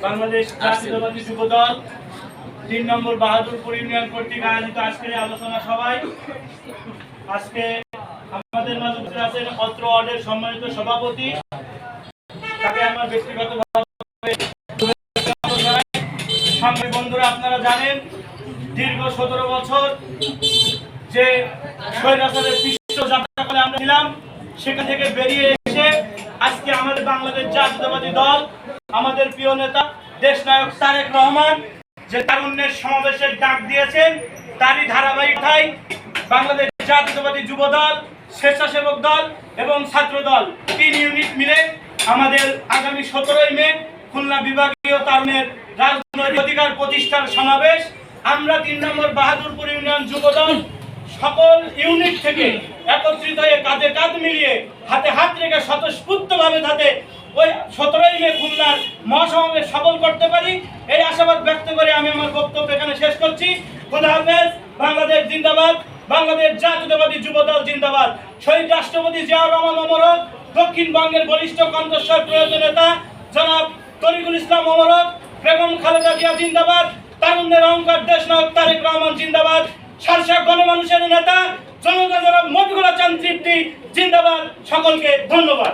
বাংলাদেশ জাতীয়তাবাদী যুবদল ৩ নম্বর বাহাদুরপুর ইউনিয়ন কর্তৃক আয়োজিত আজকের আলোচনা সভায় আজকে আমাদের মাঝে আছেন অত্র ওয়ার্ডের সম্মানিত সভাপতি, তাকে আমার ব্যক্তিগতভাবে সাংবাদিক বন্ধুরা, আপনারা জানেন দীর্ঘ ১৭ বছর যে স্বৈরাচারের পৃষ্ঠ যাত্রা করে আমরা ছিলাম, সেখান থেকে বেরিয়ে এসে আজকে আমাদের বাংলাদেশ জাতীয়তাবাদী দল, আমাদের প্রিয় নেতা দেশনায়ক তারেক রহমান যে তারুণ্যের সমাবেশের ডাক দিয়েছেন, তারই ধারাবাহিকতায় বাংলাদেশ জাতীয়তাবাদী যুব দল, স্বেচ্ছাসেবক দল এবং ছাত্র দল ৩ ইউনিট মিলে আমাদের আগামী ১৭ই মে খুলনা বিভাগীয় তারুণের রাজনৈতিক অধিকার প্রতিষ্ঠার সমাবেশ। আমরা ৩ নম্বর বাহাদুরপুর ইউনিয়ন যুব দল সকল ইউনিট থেকে একত্রিত হয়ে কাঁধে কাঁধ মিলিয়ে হাতে হাত রেখে স্বতঃস্ফূর্তভাবে যাতে ওই ১৭ই মে খুলনার মহাসমাবেশ সফল করতে পারি, এই আশাবাদ ব্যক্ত করে আমি আমার বক্তব্য এখানে শেষ করছি। খোদা হাফেজ। বাংলাদেশ জিন্দাবাদ, বাংলাদেশ জাতীয়তাবাদী যুব দল জিন্দাবাদ। শহীদ রাষ্ট্রপতি জিয়াউর রহমান অমরক, দক্ষিণবঙ্গের বলিষ্ঠ কণ্ঠস্বর প্রয়াত নেতা জনাব তরিকুল ইসলাম অমরক, বেগম খালেদা জিয়া জিন্দাবাদ, তারুণ্যের অহংকার দেশনায়ক তারেক রহমান জিন্দাবাদ, সারসা গণমানুষের নেতা জনতা জনাব মফিকুল হাসান তৃপ্তি জিন্দাবাদ। সকলকে ধন্যবাদ।